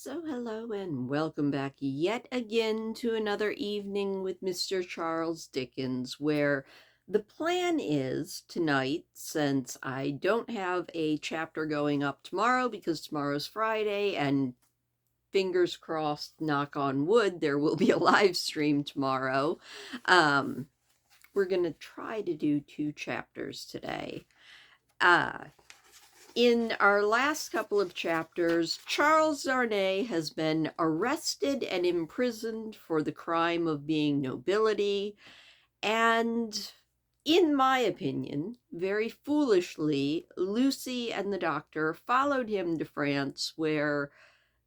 So hello and welcome back yet again to another evening with Mr. Charles Dickens, where the plan is tonight, since I don't have a chapter going up tomorrow because tomorrow's Friday and fingers crossed, knock on wood, there will be a live stream tomorrow. Um, we're going to try to do 2 chapters today. In our last couple of chapters, Charles Darnay has been arrested and imprisoned for the crime of being nobility, and, in my opinion, very foolishly, Lucy and the doctor followed him to France, where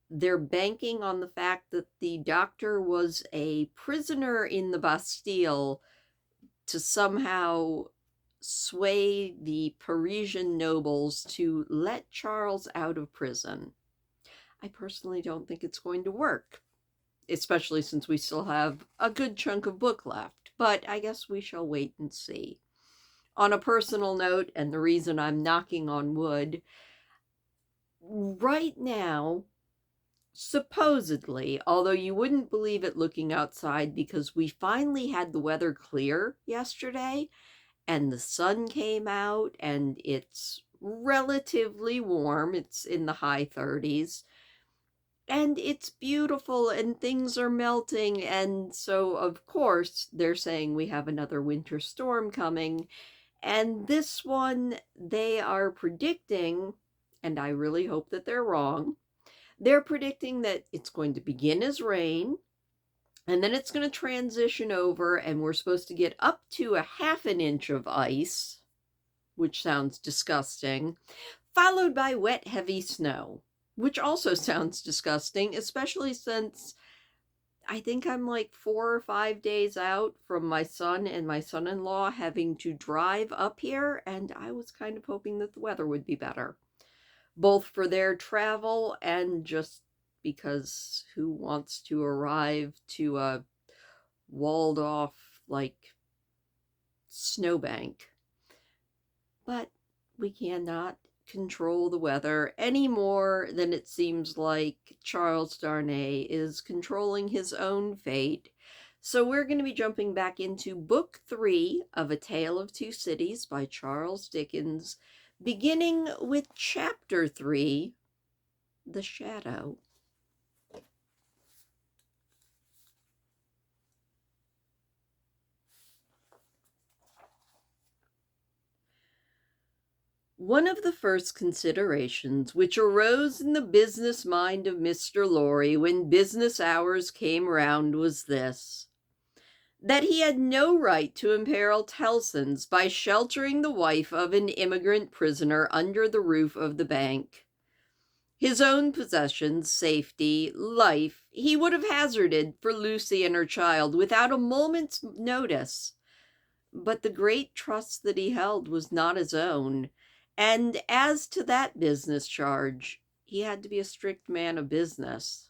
they're banking on the fact that the doctor was a prisoner in the Bastille to somehow sway the Parisian nobles to let Charles out of prison. I personally don't think it's going to work, especially since we still have a good chunk of book left, but I guess we shall wait and see. On a personal note, and the reason I'm knocking on wood, right now, supposedly, although you wouldn't believe it looking outside because we finally had the weather clear yesterday, and the sun came out and it's relatively warm. It's in the high 30s and it's beautiful and things are melting. And so, of course, they're saying we have another winter storm coming. And this one, they are predicting, and I really hope that they're wrong, they're predicting that it's going to begin as rain, and then it's going to transition over, and we're supposed to get up to a half an inch of ice, which sounds disgusting, followed by wet, heavy snow, which also sounds disgusting, especially since I think I'm like 4 or 5 days out from my son and my son-in-law having to drive up here, and I was kind of hoping that the weather would be better, both for their travel and just because who wants to arrive to a walled off, like, snowbank? But we cannot control the weather any more than it seems like Charles Darnay is controlling his own fate. So we're going to be jumping back into Book 3 of A Tale of Two Cities by Charles Dickens, beginning with Chapter 3, The Shadow. One of the first considerations which arose in the business mind of Mr. Lorry when business hours came round was this: that he had no right to imperil Tellson's by sheltering the wife of an immigrant prisoner under the roof of the bank. His own possessions, safety, life, he would have hazarded for Lucy and her child without a moment's notice. But the great trust that he held was not his own, and as to that business charge, he had to be a strict man of business.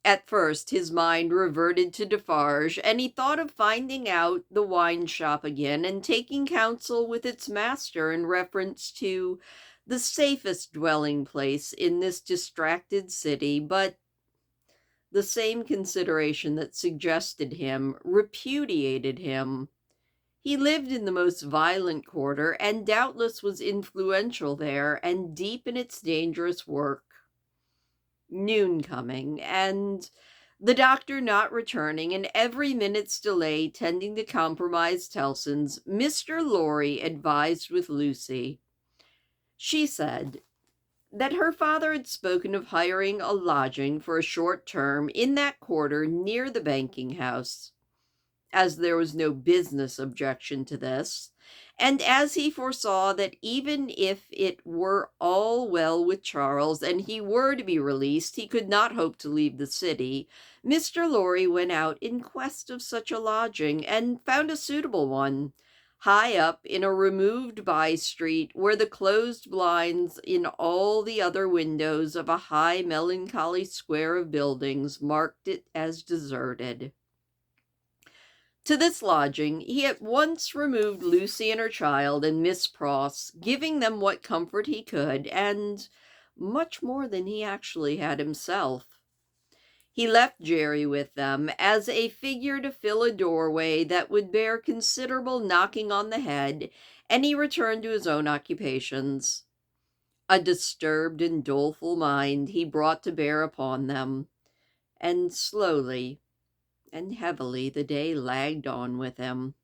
At first his mind reverted to Defarge, and he thought of finding out the wine shop again and taking counsel with its master in reference to the safest dwelling place in this distracted city, but the same consideration that suggested him repudiated him. He lived in the most violent quarter, and doubtless was influential there, and deep in its dangerous work. Noon coming, and the doctor not returning, and every minute's delay tending to compromise Tellson's, Mr. Lorry advised with Lucy. She said that her father had spoken of hiring a lodging for a short term in that quarter near the banking house, as there was no business objection to this, and as he foresaw that even if it were all well with Charles and he were to be released, he could not hope to leave the city, Mr. Lorry went out in quest of such a lodging, and found a suitable one, high up in a removed by-street, where the closed blinds in all the other windows of a high melancholy square of buildings marked it as deserted. To this lodging he at once removed Lucy and her child and Miss Pross, giving them what comfort he could, and much more than he actually had himself. He left Jerry with them as a figure to fill a doorway that would bear considerable knocking on the head, and he returned to his own occupations. A disturbed and doleful mind he brought to bear upon them, and slowly and heavily the day lagged on with him.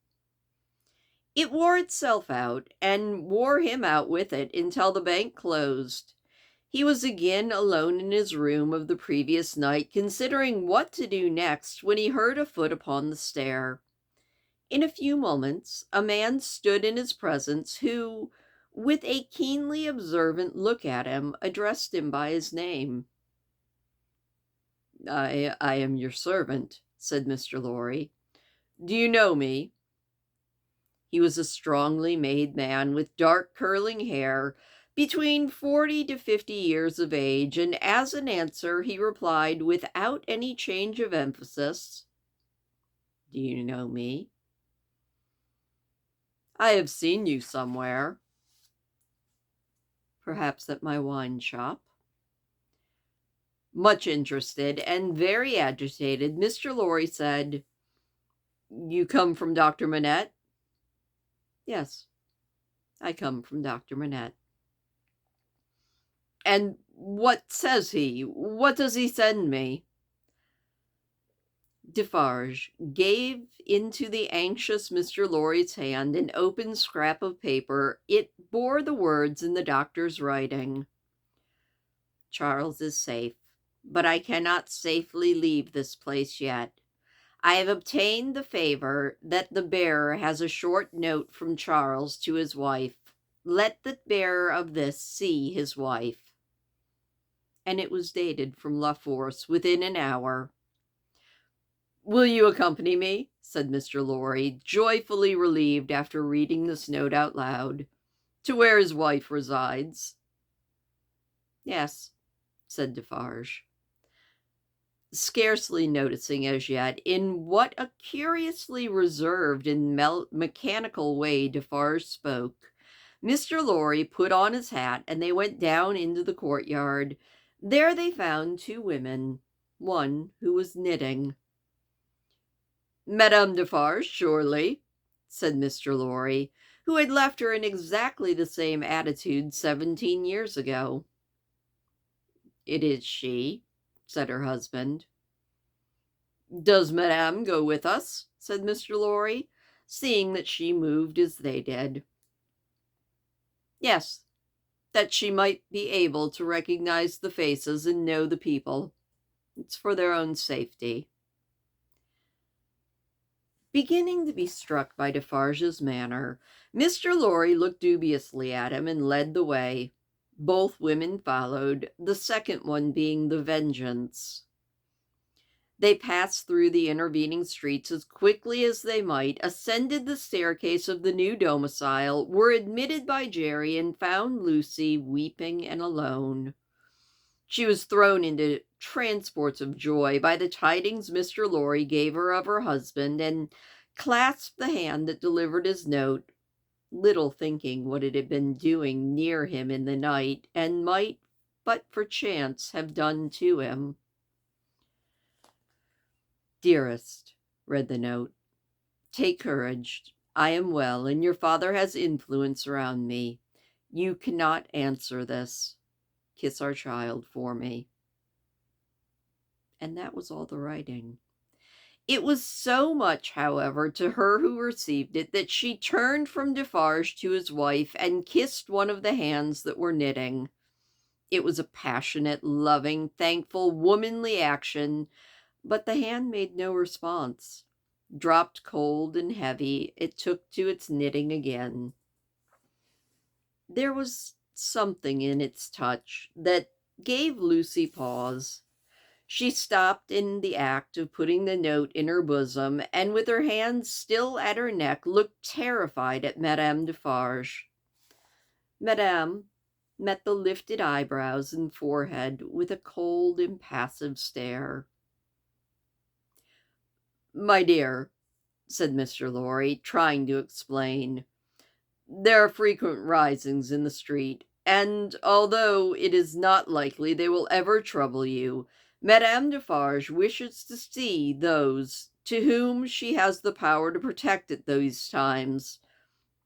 It wore itself out, and wore him out with it until the bank closed. He was again alone in his room of the previous night, considering what to do next, when he heard a foot upon the stair. In a few moments, a man stood in his presence who, with a keenly observant look at him, addressed him by his name. I am your servant," said Mr. Lorry. "Do you know me?" He was a strongly made man with dark curling hair, between 40 to 50 years of age, and as an answer he replied without any change of emphasis, "Do you know me?" "I have seen you somewhere." "Perhaps at my wine shop." Much interested and very agitated, Mr. Lorry said, "You come from Dr. Manette?" "Yes, I come from Dr. Manette." "And what says he? What does he send me?" Defarge gave into the anxious Mr. Lorry's hand an open scrap of paper. It bore the words in the doctor's writing: "Charles is safe, but I cannot safely leave this place yet. I have obtained the favor that the bearer has a short note from Charles to his wife. Let the bearer of this see his wife." And it was dated from La Force within an hour. "Will you accompany me?" said Mr. Lorry, joyfully relieved after reading this note out loud, "to where his wife resides?" "Yes," said Defarge, scarcely noticing as yet in what a curiously reserved and mechanical way Defarge spoke. Mr. Lorry put on his hat, and they went down into the courtyard. There they found two women, one who was knitting. "Madame Defarge, surely," said Mr. Lorry, who had left her in exactly the same attitude 17 years ago. "It is she," said her husband. "Does Madame go with us?" said Mr. Lorry, seeing that she moved as they did. "Yes, that she might be able to recognize the faces and know the people. It's for their own safety." Beginning to be struck by Defarge's manner, Mr. Lorry looked dubiously at him and led the way. Both women followed, the second one being the Vengeance. They passed through the intervening streets as quickly as they might, ascended the staircase of the new domicile, were admitted by Jerry, and found Lucy weeping and alone. She was thrown into transports of joy by the tidings Mr. Lorry gave her of her husband, and clasped the hand that delivered his note, little thinking what it had been doing near him in the night, and might, but for chance, have done to him. "Dearest," read the note, "take courage. I am well, and your father has influence around me. You cannot answer this. Kiss our child for me." And that was all the writing. It was so much, however, to her who received it, that she turned from Defarge to his wife, and kissed one of the hands that were knitting. It was a passionate, loving, thankful, womanly action, but the hand made no response. Dropped cold and heavy, it took to its knitting again. There was something in its touch that gave Lucy pause. She stopped in the act of putting the note in her bosom, and with her hands still at her neck, looked terrified at Madame Defarge. Madame met the lifted eyebrows and forehead with a cold, impassive stare. "My dear," said Mr. Lorry, trying to explain, "there are frequent risings in the street. and although it is not likely they will ever trouble you, Madame Defarge wishes to see those to whom she has the power to protect at those times,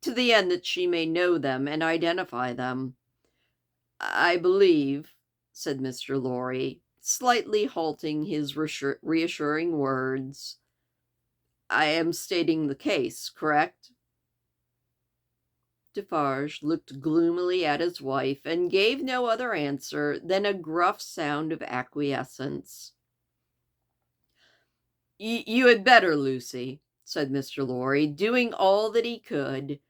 to the end that she may know them and identify them. I believe," said Mr. Lorry, slightly halting his reassuring words, "I am stating the case, correct?" Defarge looked gloomily at his wife, and gave no other answer than a gruff sound of acquiescence. "You had better, Lucy," said Mr. Lorry, doing all that he could.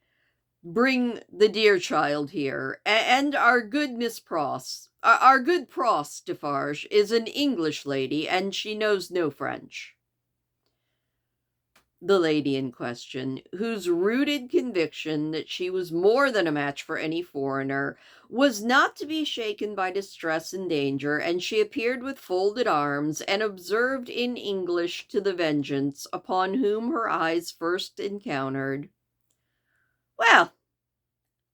"Bring the dear child here, and our good Miss Pross. Our good Pross, Defarge, is an English lady, and she knows no French." The lady in question, whose rooted conviction that she was more than a match for any foreigner, was not to be shaken by distress and danger, and she appeared with folded arms, and observed in English to the Vengeance, upon whom her eyes first encountered, "Well,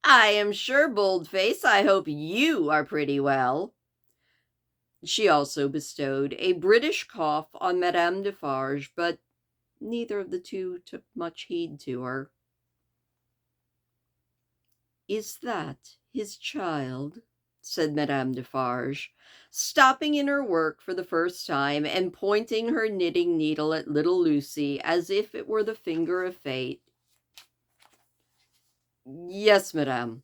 I am sure, Boldface, I hope you are pretty well." She also bestowed a British cough on Madame Defarge, but neither of the two took much heed to her. "Is that his child?" said Madame Defarge, stopping in her work for the first time, and pointing her knitting needle at little Lucy, as if it were the finger of fate. "Yes, madame,"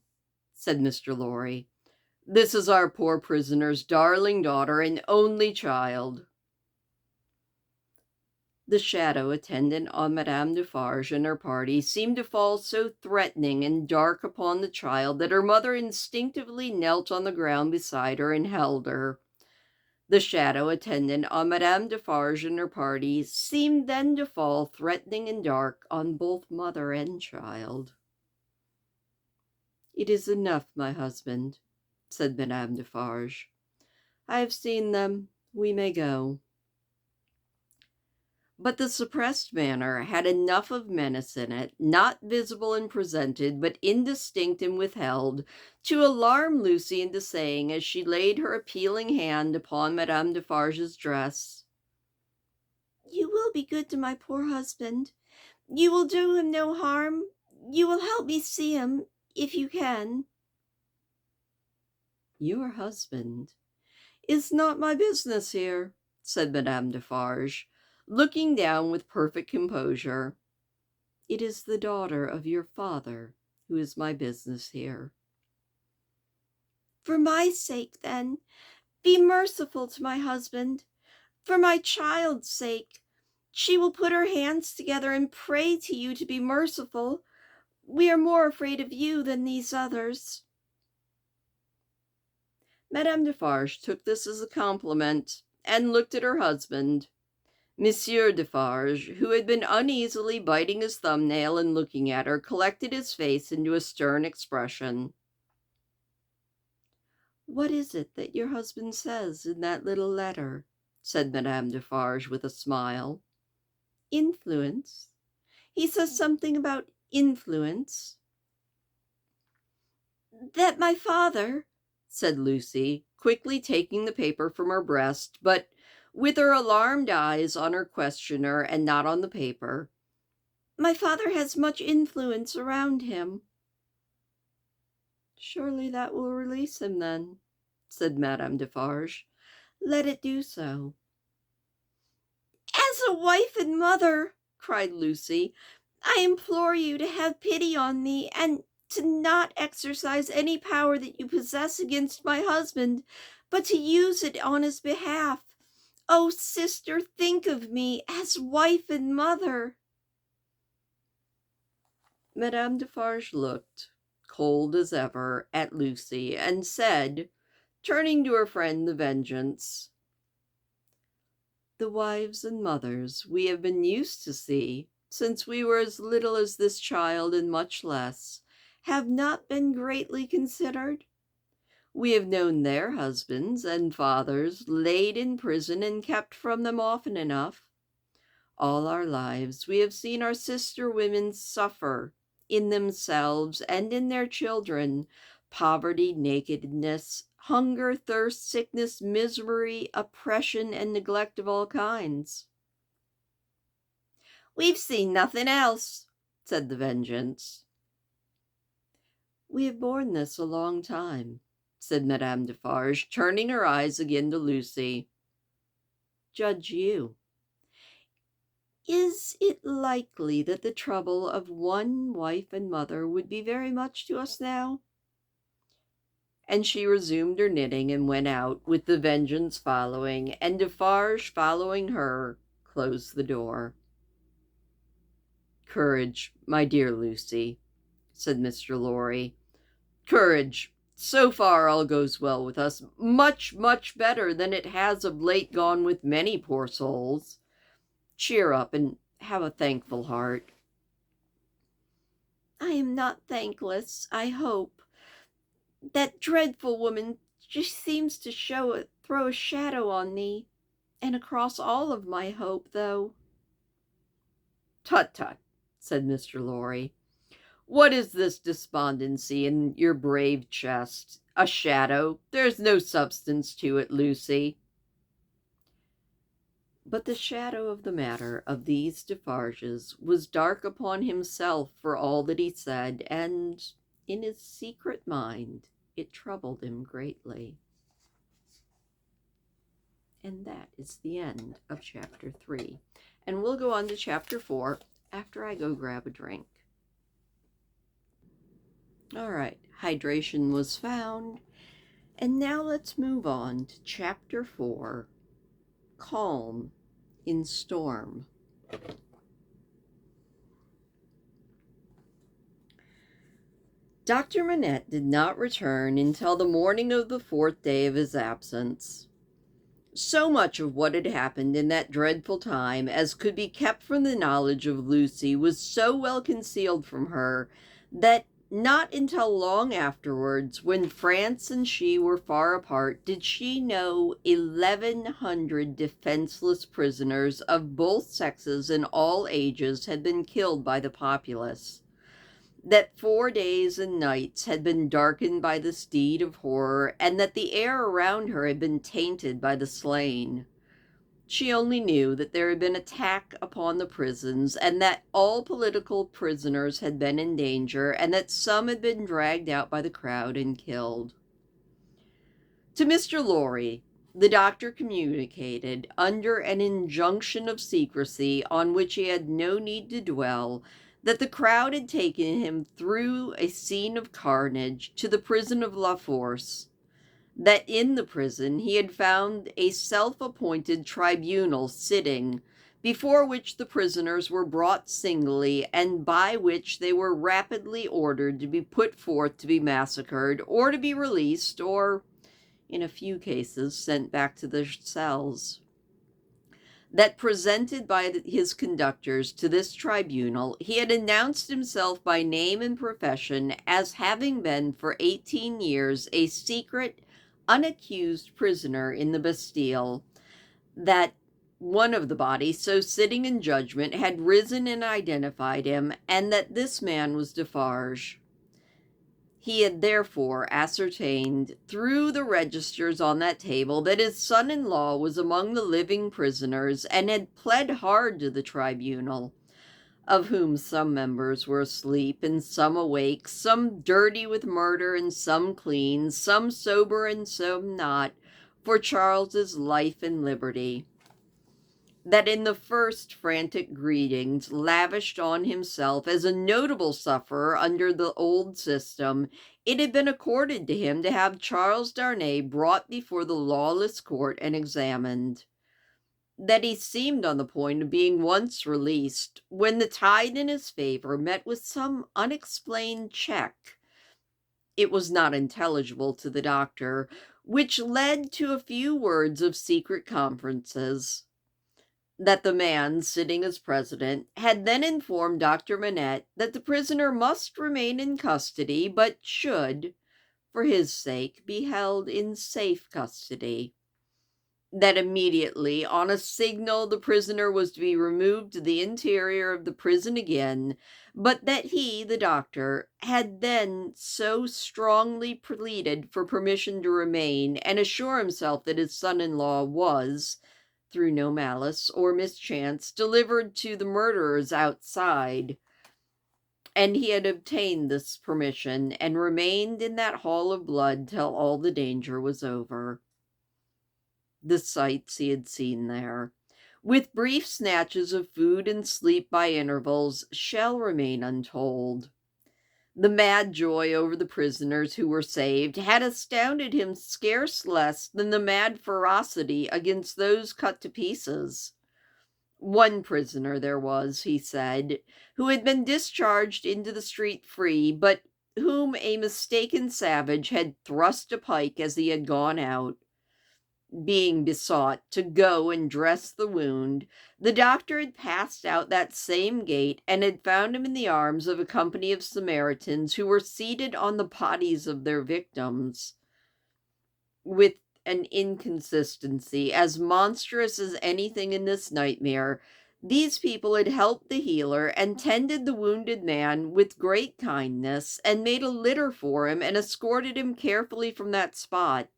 said Mr. Lorry. "This is our poor prisoner's darling daughter and only child." The shadow attendant on Madame Defarge and her party seemed to fall so threatening and dark upon the child that her mother instinctively knelt on the ground beside her and held her. The shadow attendant on Madame Defarge and her party seemed then to fall threatening and dark on both mother and child. "It is enough, my husband," said Madame Defarge. "I have seen them. We may go." But the suppressed manner had enough of menace in it, not visible and presented, but indistinct and withheld, to alarm Lucy into saying, as she laid her appealing hand upon Madame Defarge's dress, "You will be good to my poor husband. You will do him no harm. You will help me see him, if you can." "Your husband is not my business here," said Madame Defarge, looking down with perfect composure. "It is the daughter of your father who is my business here." "For my sake, then, be merciful to my husband. For my child's sake. She will put her hands together and pray to you to be merciful. We are more afraid of you than these others." Madame Defarge took this as a compliment, and looked at her husband. Monsieur Defarge, who had been uneasily biting his thumbnail and looking at her, collected his face into a stern expression. "What is it that your husband says in that little letter?" said Madame Defarge with a smile. "Influence? He says something about influence." "That my father," said Lucy, quickly taking the paper from her breast, but with her alarmed eyes on her questioner and not on the paper, "my father has much influence around him." "Surely that will release him, then," said Madame Defarge. "Let it do so." "As a wife and mother," cried Lucy, "I implore you to have pity on me, and to not exercise any power that you possess against my husband, but to use it on his behalf. Oh, sister, think of me as wife and mother." Madame Defarge looked, cold as ever, at Lucy, and said, turning to her friend the Vengeance, "The wives and mothers we have been used to see, since we were as little as this child and much less, have not been greatly considered. We have known their husbands and fathers laid in prison and kept from them often enough. All our lives we have seen our sister women suffer in themselves and in their children, poverty, nakedness, hunger, thirst, sickness, misery, oppression, and neglect of all kinds. "We've seen nothing else," said the Vengeance. "We have borne this a long time," said Madame Defarge, turning her eyes again to Lucy. "Judge you. Is it likely that the trouble of one wife and mother would be very much to us now?" And she resumed her knitting and went out, with the Vengeance following, and Defarge, following her, closed the door. "Courage, my dear Lucy," said Mr. Lorry. "Courage. So far all goes well with us. Much, much better than it has of late gone with many poor souls. Cheer up, and have a thankful heart." "I am not thankless, I hope. That dreadful woman, she seems to throw a shadow on me, and across all of my hope, though." "Tut, tut," said Mr. Lorry. "What is this despondency in your brave chest? A shadow? There's no substance to it, Lucy." But the shadow of the matter of these Defarges was dark upon himself for all that he said, and in his secret mind it troubled him greatly. And that is the end of chapter 3. And we'll go on to chapter 4 after I go grab a drink. All right, hydration was found. And now let's move on to chapter 4, Calm in Storm. Dr. Manette did not return until the morning of the 4th day of his absence. So much of what had happened in that dreadful time as could be kept from the knowledge of Lucy was so well concealed from her that not until long afterwards, when France and she were far apart, did she know 1,100 defenseless prisoners of both sexes and all ages had been killed by the populace, that 4 days and nights had been darkened by this deed of horror, and that the air around her had been tainted by the slain. She only knew that there had been attack upon the prisons, and that all political prisoners had been in danger, and that some had been dragged out by the crowd and killed. To Mr. Lorry, the doctor communicated, under an injunction of secrecy on which he had no need to dwell, that the crowd had taken him through a scene of carnage to the prison of La Force, that in the prison he had found a self-appointed tribunal sitting, before which the prisoners were brought singly, and by which they were rapidly ordered to be put forth to be massacred, or to be released, or, in a few cases, sent back to their cells. That presented by his conductors to this tribunal, he had announced himself by name and profession as having been for 18 years a secret, unaccused prisoner in the Bastille, that one of the body, so sitting in judgment, had risen and identified him, and that this man was Defarge. He had therefore ascertained, through the registers on that table, that his son-in-law was among the living prisoners, and had pled hard to the tribunal, of whom some members were asleep and some awake, some dirty with murder and some clean, some sober and some not, for Charles's life and liberty. That in the first frantic greetings lavished on himself as a notable sufferer under the old system, it had been accorded to him to have Charles Darnay brought before the lawless court and examined. That he seemed on the point of being once released, when the tide in his favor met with some unexplained check. It was not intelligible to the doctor, which led to a few words of secret conferences. That the man, sitting as president, had then informed Dr. Manette that the prisoner must remain in custody, but should, for his sake, be held in safe custody. that immediately, on a signal, the prisoner was to be removed to the interior of the prison again, but that he, the doctor, had then so strongly pleaded for permission to remain and assure himself that his son-in-law was, through no malice or mischance, delivered to the murderers outside. And he had obtained this permission and remained in that hall of blood till all the danger was over. The sights he had seen there, with brief snatches of food and sleep by intervals, shall remain untold. The mad joy over the prisoners who were saved had astounded him scarce less than the mad ferocity against those cut to pieces. One prisoner there was, he said, who had been discharged into the street free, but whom a mistaken savage had thrust a pike as he had gone out. Being besought to go and dress the wound, the doctor had passed out that same gate and had found him in the arms of a company of Samaritans who were seated on the bodies of their victims. With an inconsistency as monstrous as anything in this nightmare, these people had helped the healer and tended the wounded man with great kindness and made a litter for him and escorted him carefully from that spot,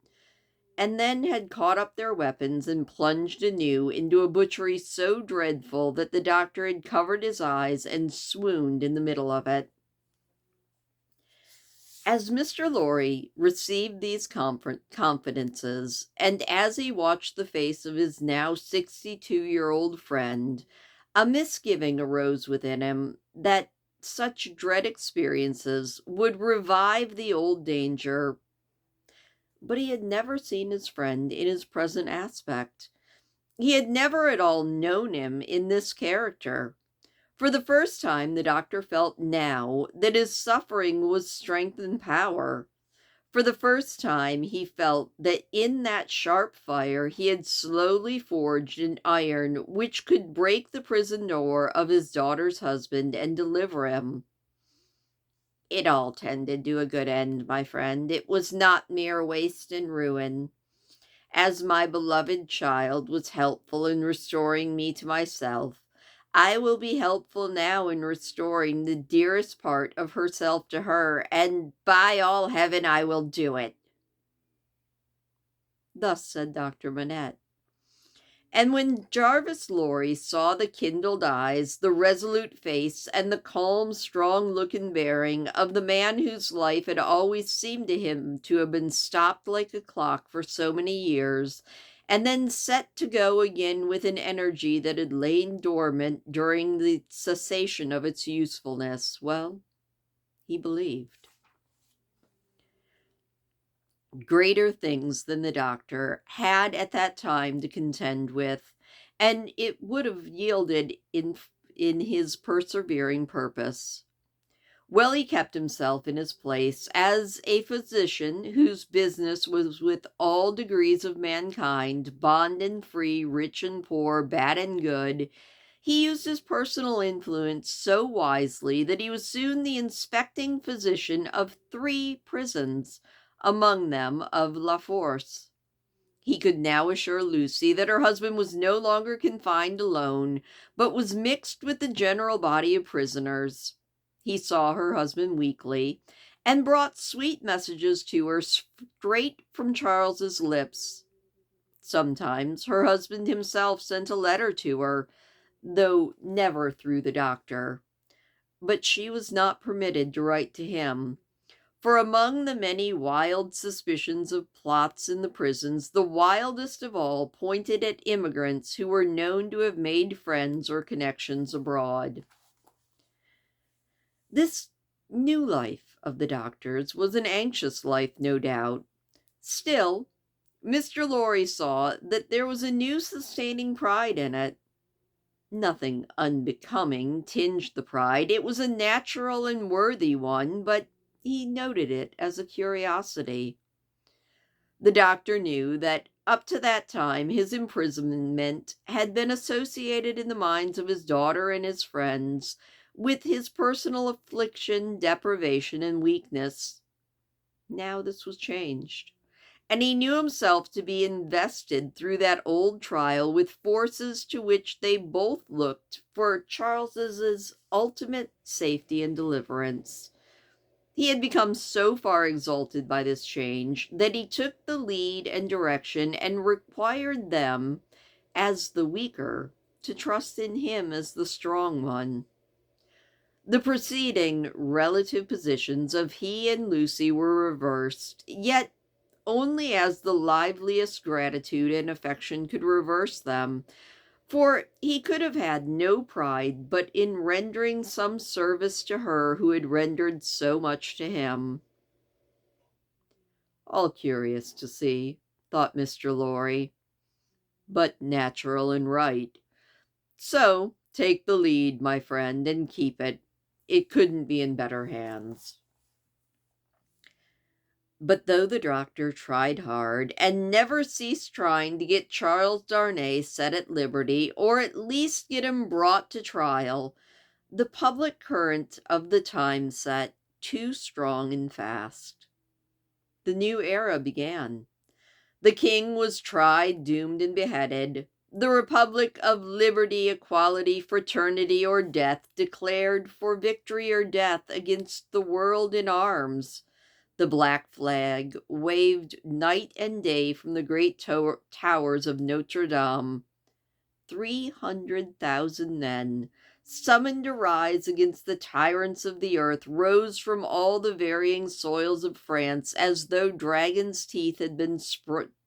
and then had caught up their weapons and plunged anew into a butchery so dreadful that the doctor had covered his eyes and swooned in the middle of it. As Mr. Lorry received these confidences, and as he watched the face of his now 62-year-old friend, a misgiving arose within him that such dread experiences would revive the old danger. But he had never seen his friend in his present aspect. He had never at all known him in this character. For the first time, the doctor felt now that his suffering was strength and power. For the first time, he felt that in that sharp fire he had slowly forged an iron which could break the prison door of his daughter's husband and deliver him. It all tended to a good end, my friend. It was not mere waste and ruin. As my beloved child was helpful in restoring me to myself, I will be helpful now in restoring the dearest part of herself to her, and by all heaven I will do it. Thus said Dr. Manette. And when Jarvis Lorry saw the kindled eyes, the resolute face, and the calm, strong look and bearing of the man whose life had always seemed to him to have been stopped like a clock for so many years, and then set to go again with an energy that had lain dormant during the cessation of its usefulness, well, he believed. Greater things than the doctor had at that time to contend with, and it would have yielded in his persevering purpose. Well, he kept himself in his place as a physician whose business was with all degrees of mankind, bond and free, rich and poor, bad and good. He used his personal influence so wisely that he was soon the inspecting physician of 3 prisons, among them of La Force. He could now assure Lucy that her husband was no longer confined alone, but was mixed with the general body of prisoners. He saw her husband weekly, and brought sweet messages to her straight from Charles's lips. Sometimes her husband himself sent a letter to her, though never through the doctor. But she was not permitted to write to him. For among the many wild suspicions of plots in the prisons, the wildest of all pointed at immigrants who were known to have made friends or connections abroad. This new life of the doctor's was an anxious life, no doubt. Still, Mr. Lorry saw that there was a new sustaining pride in it. Nothing unbecoming tinged the pride. It was a natural and worthy one, but he noted it as a curiosity. The doctor knew that up to that time his imprisonment had been associated in the minds of his daughter and his friends with his personal affliction, deprivation, and weakness. Now this was changed, and he knew himself to be invested through that old trial with forces to which they both looked for Charles's ultimate safety and deliverance. He had become so far exalted by this change that he took the lead and direction and required them, as the weaker, to trust in him as the strong one. The preceding relative positions of he and Lucy were reversed, yet only as the liveliest gratitude and affection could reverse them, for he could have had no pride but in rendering some service to her who had rendered so much to him. All curious to see, thought Mr. Lorry, but natural and right. So take the lead, my friend, and keep it. It couldn't be in better hands. But though the doctor tried hard, and never ceased trying to get Charles Darnay set at liberty, or at least get him brought to trial, the public current of the time set too strong and fast. The new era began. The king was tried, doomed, and beheaded. The Republic of Liberty, Equality, Fraternity, or Death declared for victory or death against the world in arms. The black flag waved night and day from the great towers of Notre Dame. 300,000 men, summoned to rise against the tyrants of the earth, rose from all the varying soils of France as though dragons' teeth had been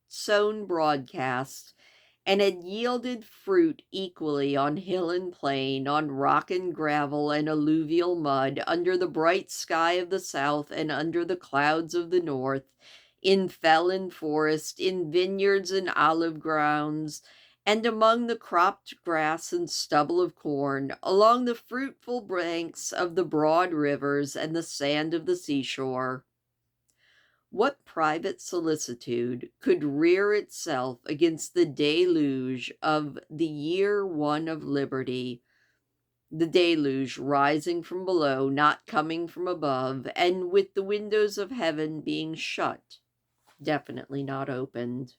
sown broadcast, and had yielded fruit equally on hill and plain, on rock and gravel and alluvial mud, under the bright sky of the south and under the clouds of the north, in fell and forest, in vineyards and olive grounds, and among the cropped grass and stubble of corn, along the fruitful banks of the broad rivers and the sand of the seashore. What private solicitude could rear itself against the deluge of the year one of liberty, the deluge rising from below, not coming from above, and with the windows of heaven being shut, definitely not opened?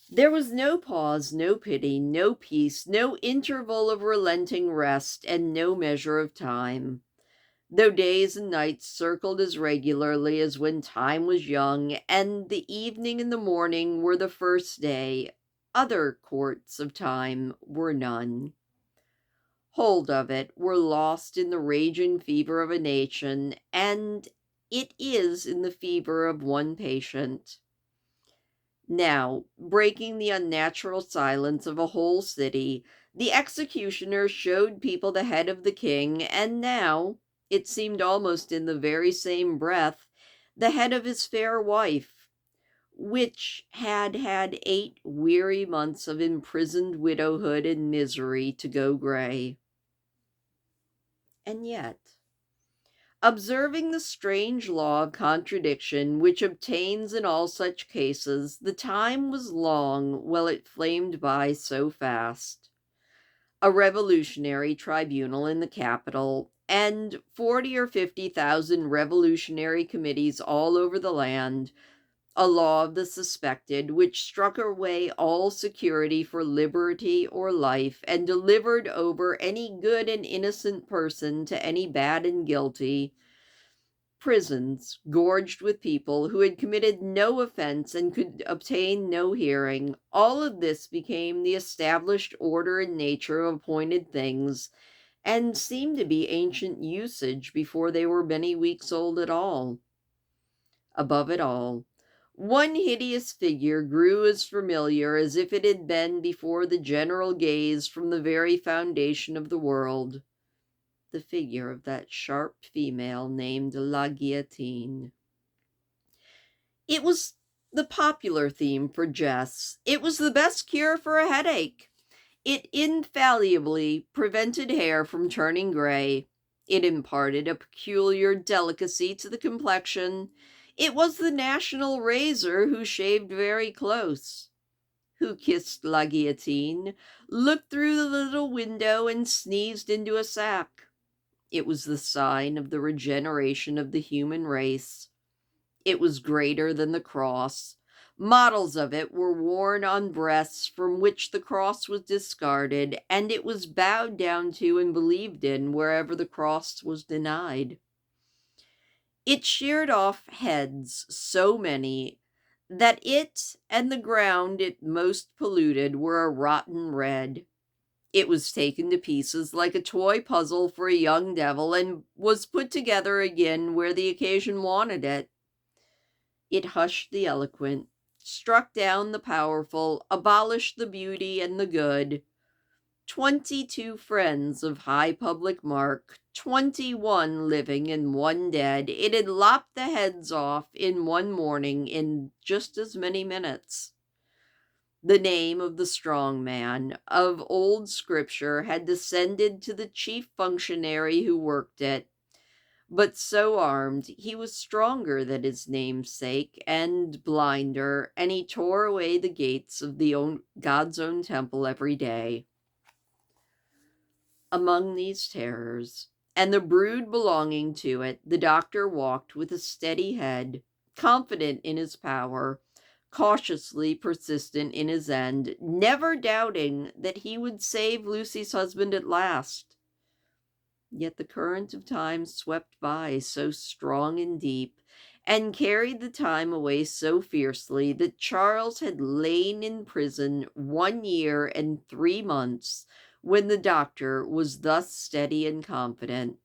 There was no pause, no pity, no peace, no interval of relenting rest, and no measure of time. Though days and nights circled as regularly as when time was young, and the evening and the morning were the first day, other courts of time were none. Hold of it were lost in the raging fever of a nation, and it is in the fever of one patient. Now, breaking the unnatural silence of a whole city, the executioner showed people the head of the king, and now, it seemed almost in the very same breath, the head of his fair wife, which had had 8 weary months of imprisoned widowhood and misery to go gray. And yet, observing the strange law of contradiction which obtains in all such cases, the time was long while it flamed by so fast. A revolutionary tribunal in the capital, and 40 or 50,000 revolutionary committees all over the land, a law of the suspected, which struck away all security for liberty or life, and delivered over any good and innocent person to any bad and guilty, prisons gorged with people who had committed no offense and could obtain no hearing, all of this became the established order and nature of appointed things, and seemed to be ancient usage before they were many weeks old at all. Above it all, one hideous figure grew as familiar as if it had been before the general gaze from the very foundation of the world. The figure of that sharp female named La Guillotine. It was the popular theme for jests. It was the best cure for a headache. It infallibly prevented hair from turning gray. It imparted a peculiar delicacy to the complexion. It was the national razor who shaved very close, who kissed La Guillotine, looked through the little window, and sneezed into a sack. It was the sign of the regeneration of the human race. It was greater than the cross. Models of it were worn on breasts from which the cross was discarded, and it was bowed down to and believed in wherever the cross was denied. It sheared off heads, so many, that it and the ground it most polluted were a rotten red. It was taken to pieces like a toy puzzle for a young devil, and was put together again where the occasion wanted it. It hushed the eloquent, struck down the powerful, abolished the beauty and the good. 22 friends of high public mark, 21 living and 1 dead. It had lopped the heads off in one morning in just as many minutes. The name of the strong man of old scripture had descended to the chief functionary who worked it, but so armed, he was stronger than his namesake and blinder, and he tore away the gates of God's own temple every day. Among these terrors, and the brood belonging to it, the doctor walked with a steady head, confident in his power, cautiously persistent in his end, never doubting that he would save Lucy's husband at last. Yet the current of time swept by so strong and deep, and carried the time away so fiercely, that Charles had lain in prison 1 year and 3 months when the doctor was thus steady and confident.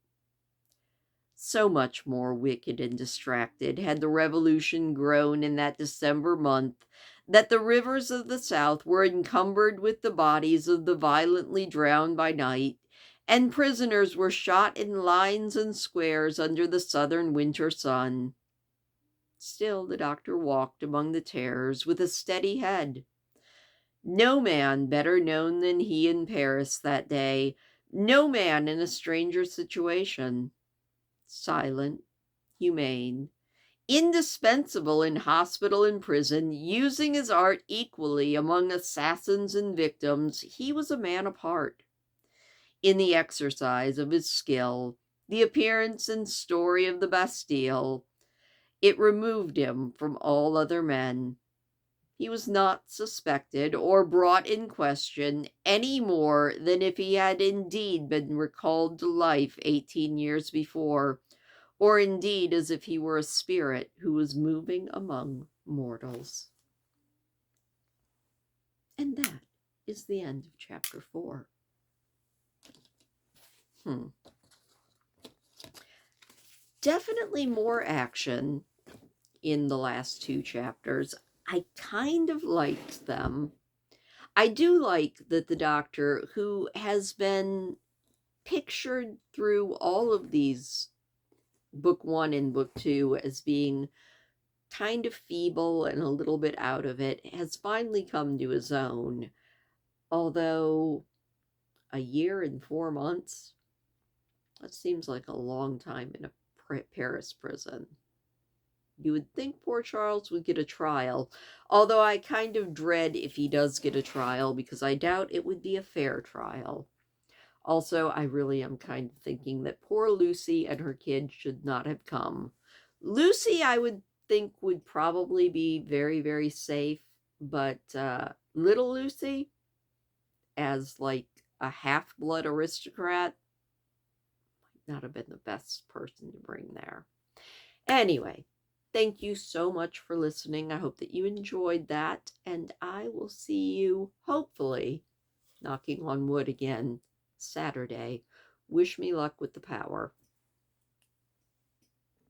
So much more wicked and distracted had the revolution grown in that December month, that the rivers of the South were encumbered with the bodies of the violently drowned by night, and prisoners were shot in lines and squares under the southern winter sun. Still the doctor walked among the terrors with a steady head. No man better known than he in Paris that day, no man in a stranger situation. Silent, humane, indispensable in hospital and prison, using his art equally among assassins and victims, he was a man apart. In the exercise of his skill, the appearance and story of the Bastille, it removed him from all other men. He was not suspected or brought in question any more than if he had indeed been recalled to life 18 years before, or indeed as if he were a spirit who was moving among mortals. And that is the end of chapter 4. Definitely more action in the last 2 chapters. I kind of liked them. I do like that the doctor, who has been pictured through all of these, book 1 and book 2, as being kind of feeble and a little bit out of it, has finally come to his own. Although 1 year and 4 months, that seems like a long time in a Paris prison. You would think poor Charles would get a trial, although I kind of dread if he does get a trial, because I doubt it would be a fair trial. Also, I really am kind of thinking that poor Lucy and her kid should not have come. Lucy, I would think, would probably be very, very safe, but little Lucy, as like a half-blood aristocrat, might not have been the best person to bring there. Anyway, thank you so much for listening. I hope that you enjoyed that, and I will see you, hopefully, knocking on wood again, Saturday. Wish me luck with the power.